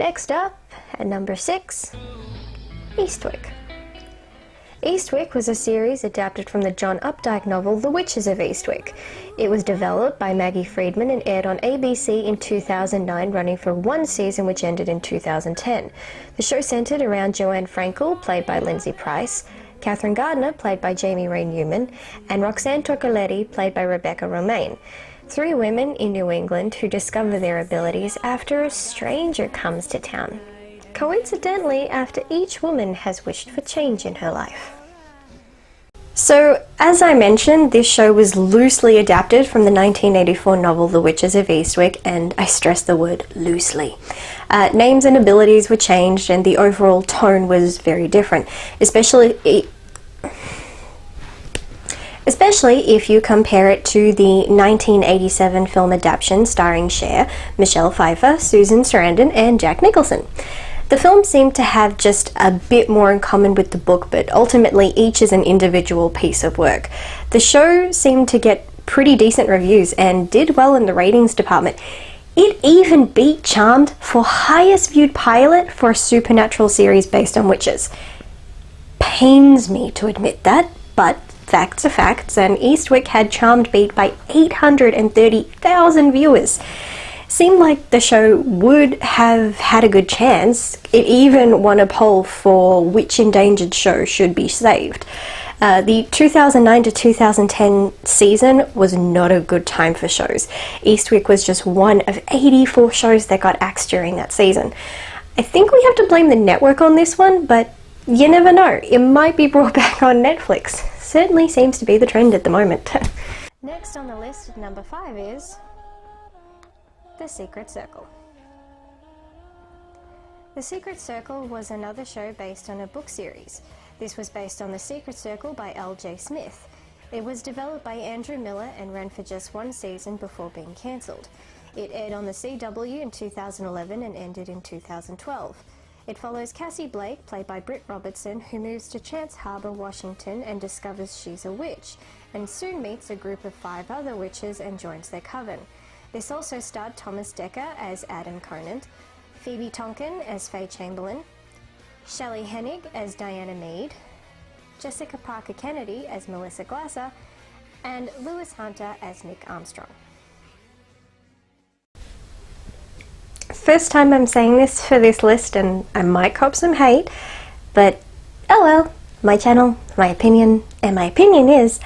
Next up, at number 6, Eastwick. Eastwick was a series adapted from the John Updike novel The Witches of Eastwick. It was developed by Maggie Friedman and aired on ABC in 2009, running for one season which ended in 2010. The show centered around Joanne Frankel, played by Lindsay Price, Catherine Gardner, played by Jamie Ray Newman, and Roxanne Toccoletti, played by Rebecca Romaine. 3 women in New England who discover their abilities after a stranger comes to town. Coincidentally, after each woman has wished for change in her life. So, as I mentioned, this show was loosely adapted from the 1984 novel The Witches of Eastwick, and I stress the word loosely. Names and abilities were changed and the overall tone was very different, especially if you compare it to the 1987 film adaptation starring Cher, Michelle Pfeiffer, Susan Sarandon, and Jack Nicholson. The film seemed to have just a bit more in common with the book, but ultimately each is an individual piece of work. The show seemed to get pretty decent reviews and did well in the ratings department. It even beat Charmed for highest viewed pilot for a supernatural series based on witches. Pains me to admit that, but facts are facts, and Eastwick had Charmed beat by 830,000 viewers. Seemed like the show would have had a good chance. It even won a poll for which endangered show should be saved. The 2009 to 2010 season was not a good time for shows. Eastwick was just one of 84 shows that got axed during that season. I think we have to blame the network on this one, but you never know. It might be brought back on Netflix. Certainly seems to be the trend at the moment. Next on the list at number 5 is The Secret Circle. The Secret Circle was another show based on a book series. This was based on The Secret Circle by L.J. Smith. It was developed by Andrew Miller and ran for just one season before being cancelled. It aired on the CW in 2011 and ended in 2012. It follows Cassie Blake, played by Britt Robertson, who moves to Chance Harbor, Washington, and discovers she's a witch, and soon meets a group of 5 other witches and joins their coven. This also starred Thomas Dekker as Adam Conant, Phoebe Tonkin as Faye Chamberlain, Shelley Hennig as Diana Mead, Jessica Parker Kennedy as Melissa Glasser, and Lewis Hunter as Nick Armstrong. First time I'm saying this for this list, and I might cop some hate, but oh well, my channel, my opinion, and my opinion is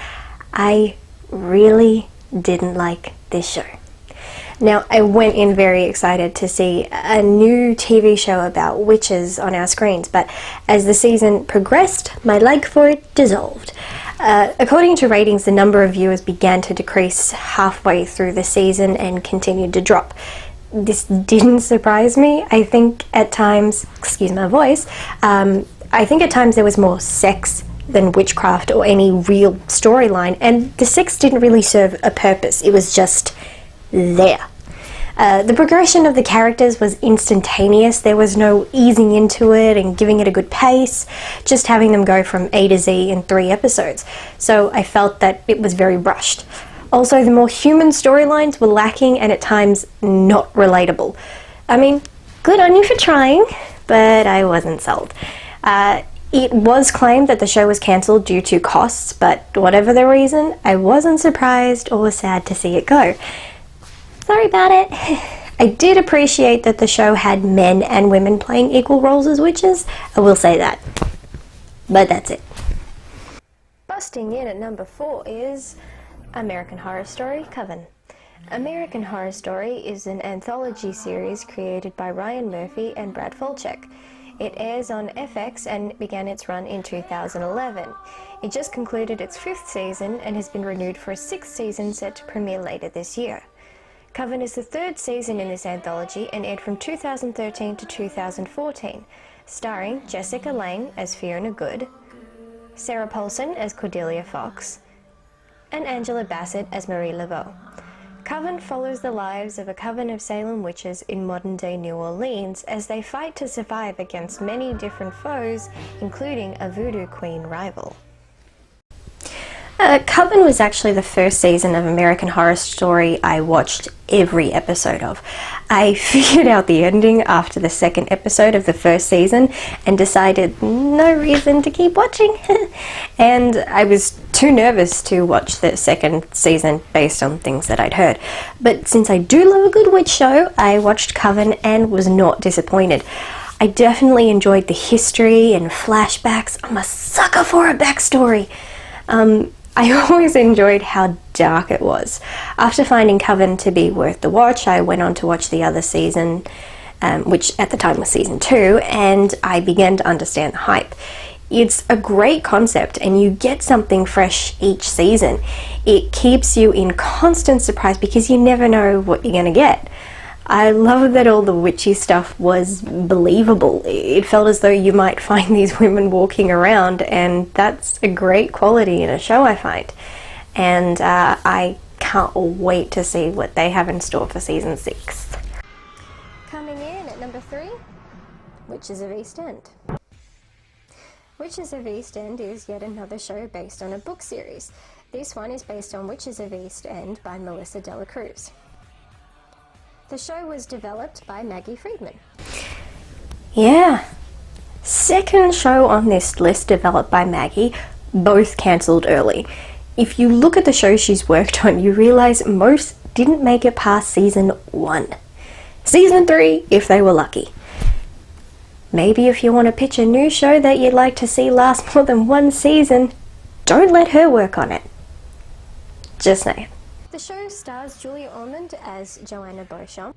I really didn't like this show. Now, I went in very excited to see a new TV show about witches on our screens, but as the season progressed, my like for it dissolved. According to ratings, the number of viewers began to decrease halfway through the season and continued to drop. This didn't surprise me. I think at times, excuse my voice, I think at times there was more sex than witchcraft or any real storyline, and the sex didn't really serve a purpose. It was just there. The progression of the characters was instantaneous. There was no easing into it and giving it a good pace, just having them go from A to Z in 3 episodes. So I felt that it was very rushed. Also, the more human storylines were lacking and at times not relatable. I mean, good on you for trying, but I wasn't sold. It was claimed that the show was cancelled due to costs, but whatever the reason, I wasn't surprised or sad to see it go. Sorry about it. I did appreciate that the show had men and women playing equal roles as witches. I will say that. But that's it. Busting in at number 4 is American Horror Story Coven. American Horror Story is an anthology series created by Ryan Murphy and Brad Falchuk. It airs on FX and began its run in 2011. It just concluded its 5th season and has been renewed for a 6th season set to premiere later this year. Coven is the 3rd season in this anthology and aired from 2013 to 2014, starring Jessica Lange as Fiona Good, Sarah Paulson as Cordelia Fox, and Angela Bassett as Marie Laveau. Coven follows the lives of a coven of Salem witches in modern-day New Orleans as they fight to survive against many different foes, including a voodoo queen rival. Coven was actually the first season of American Horror Story I watched every episode of. I figured out the ending after the second episode of the first season and decided no reason to keep watching. And I was too nervous to watch the second season based on things that I'd heard. But since I do love a good witch show, I watched Coven and was not disappointed. I definitely enjoyed the history and flashbacks. I'm a sucker for a backstory. I always enjoyed how dark it was. After finding Coven to be worth the watch, I went on to watch the other season, which at the time was season 2, and I began to understand the hype. It's a great concept and you get something fresh each season. It keeps you in constant surprise because you never know what you're going to get. I love that all the witchy stuff was believable. It felt as though you might find these women walking around, and that's a great quality in a show, I find. And I can't wait to see what they have in store for season 6. Coming in at number 3, Witches of East End. Witches of East End is yet another show based on a book series. This one is based on Witches of East End by Melissa Dela Cruz. The show was developed by Maggie Friedman. Yeah, second show on this list developed by Maggie, both cancelled early. If you look at the shows she's worked on, you realise most didn't make it past season 1. Season 3, if they were lucky. Maybe if you want to pitch a new show that you'd like to see last more than 1 season, don't let her work on it. Just saying. The show stars Julia Ormond as Joanna Beauchamp,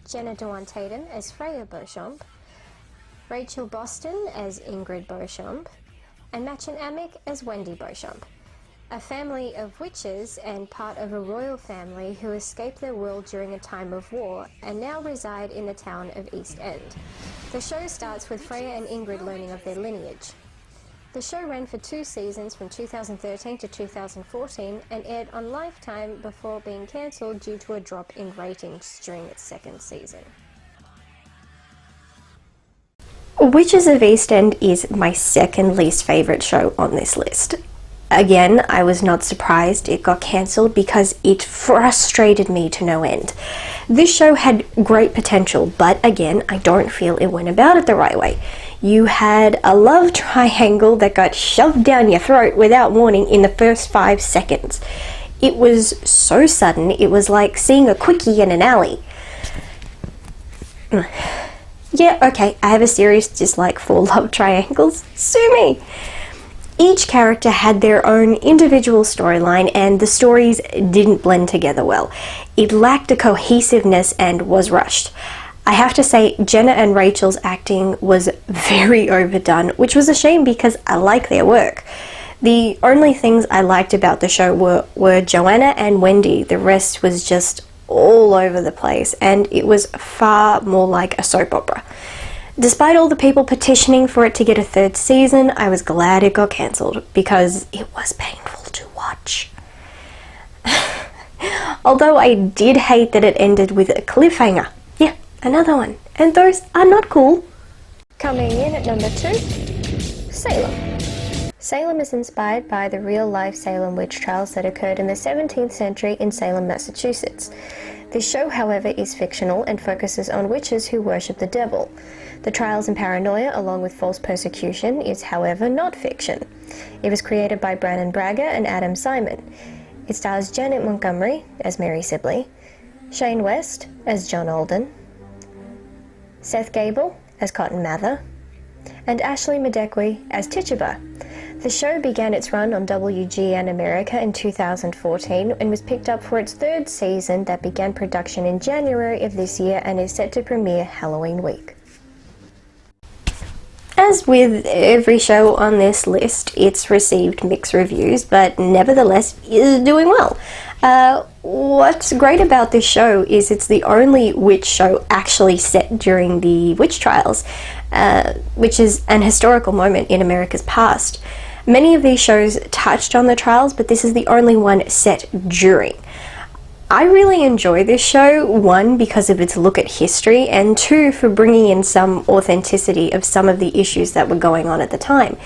Jenna Dewan Tatum as Freya Beauchamp, Rachel Boston as Ingrid Beauchamp, and Machen Amick as Wendy Beauchamp, a family of witches and part of a royal family who escaped their world during a time of war and now reside in the town of East End. The show starts with Freya and Ingrid learning of their lineage. The show ran for 2 seasons from 2013 to 2014 and aired on Lifetime before being cancelled due to a drop in ratings during its second season. Witches of East End is my second least favourite show on this list. Again, I was not surprised it got cancelled because it frustrated me to no end. This show had great potential, but again, I don't feel it went about it the right way. You had a love triangle that got shoved down your throat without warning in the first 5 seconds. It was so sudden, it was like seeing a quickie in an alley. Yeah, okay, I have a serious dislike for love triangles. Sue me! Each character had their own individual storyline and the stories didn't blend together well. It lacked a cohesiveness and was rushed. I have to say, Jenna and Rachel's acting was very overdone, which was a shame because I like their work. The only things I liked about the show were Joanna and Wendy. The rest was just all over the place, and it was far more like a soap opera. Despite all the people petitioning for it to get a 3rd season, I was glad it got cancelled because it was painful to watch. Although I did hate that it ended with a cliffhanger. Yeah, another one. And those are not cool. Coming in at number 2, Salem. Salem is inspired by the real-life Salem witch trials that occurred in the 17th century in Salem, Massachusetts. This show, however, is fictional and focuses on witches who worship the devil. The trials and paranoia, along with false persecution, is, however, not fiction. It was created by Brannon Braga and Adam Simon. It stars Janet Montgomery as Mary Sibley, Shane West as John Alden, Seth Gable as Cotton Mather, and Ashley Madekwe as Tituba. The show began its run on WGN America in 2014 and was picked up for its 3rd season that began production in January of this year and is set to premiere Halloween week. As with every show on this list, it's received mixed reviews, but nevertheless is doing well. What's great about this show is it's the only witch show actually set during the witch trials, which is an historical moment in America's past. Many of these shows touched on the trials, but this is the only one set during. I really enjoy this show, one, because of its look at history, and two, for bringing in some authenticity of some of the issues that were going on at the time.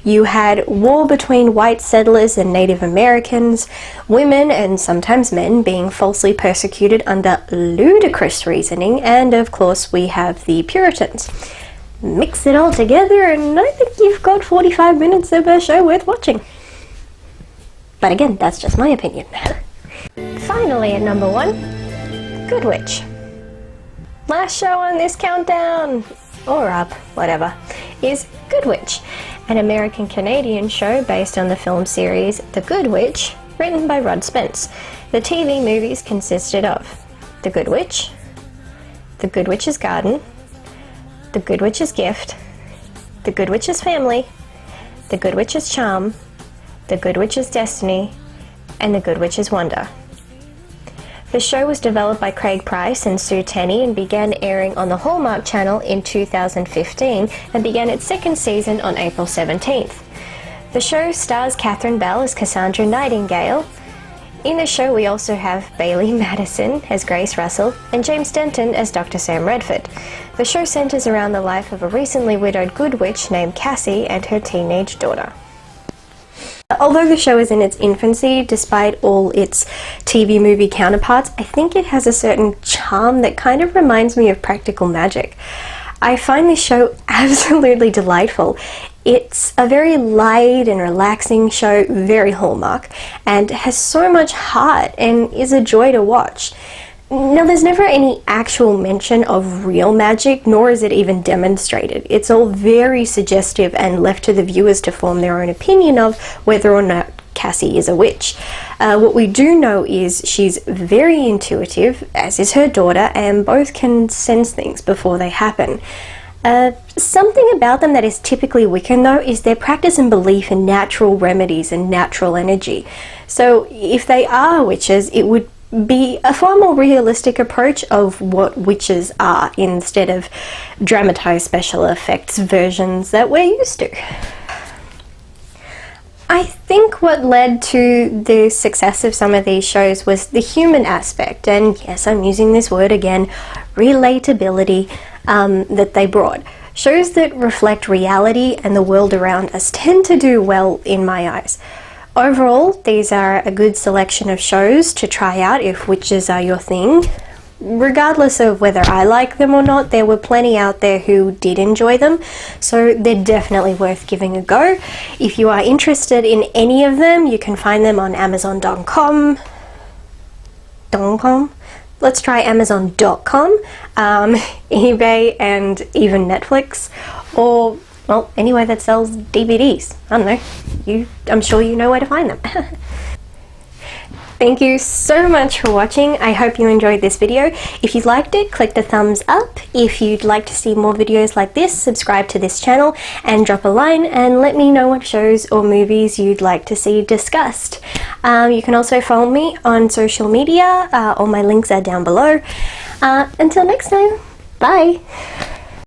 You had war between white settlers and Native Americans, women and sometimes men being falsely persecuted under ludicrous reasoning, and of course we have the Puritans. Mix it all together and I think you've got 45 minutes of a show worth watching. But again, that's just my opinion. Finally, at number 1, Good Witch. Last show on this countdown, or up, whatever, is Good Witch, an American-Canadian show based on the film series The Good Witch, written by Rod Spence. The TV movies consisted of The Good Witch, The Good Witch's Garden, The Good Witch's Gift, The Good Witch's Family, The Good Witch's Charm, The Good Witch's Destiny, and The Good Witch's Wonder. The show was developed by Craig Price and Sue Tenney and began airing on the Hallmark Channel in 2015 and began its second season on April 17th. The show stars Catherine Bell as Cassandra Nightingale. In the show we also have Bailey Madison as Grace Russell and James Denton as Dr. Sam Redford. The show centers around the life of a recently widowed good witch named Cassie and her teenage daughter. Although the show is in its infancy, despite all its TV movie counterparts, I think it has a certain charm that kind of reminds me of Practical Magic. I find this show absolutely delightful. It's a very light and relaxing show, very Hallmark, and has so much heart and is a joy to watch. Now, there's never any actual mention of real magic, nor is it even demonstrated. It's all very suggestive and left to the viewers to form their own opinion of whether or not Cassie is a witch. What we do know is she's very intuitive, as is her daughter, and both can sense things before they happen. Something about them that is typically Wiccan, though, is their practice and belief in natural remedies and natural energy. So if they are witches, it would be a far more realistic approach of what witches are instead of dramatized special effects versions that we're used to. I think what led to the success of some of these shows was the human aspect, and yes, I'm using this word again, relatability, that they brought. Shows that reflect reality and the world around us tend to do well in my eyes. Overall, these are a good selection of shows to try out if witches are your thing. Regardless of whether I like them or not, there were plenty out there who did enjoy them, so they're definitely worth giving a go. If you are interested in any of them, you can find them on Amazon.com. Let's try Amazon.com, eBay, and even Netflix, or well, anywhere that sells DVDs. I don't know. I'm sure you know where to find them. Thank you so much for watching. I hope you enjoyed this video. If you liked it, click the thumbs up. If you'd like to see more videos like this, subscribe to this channel and drop a line and let me know what shows or movies you'd like to see discussed. You can also follow me on social media. All my links are down below. Until next time, bye.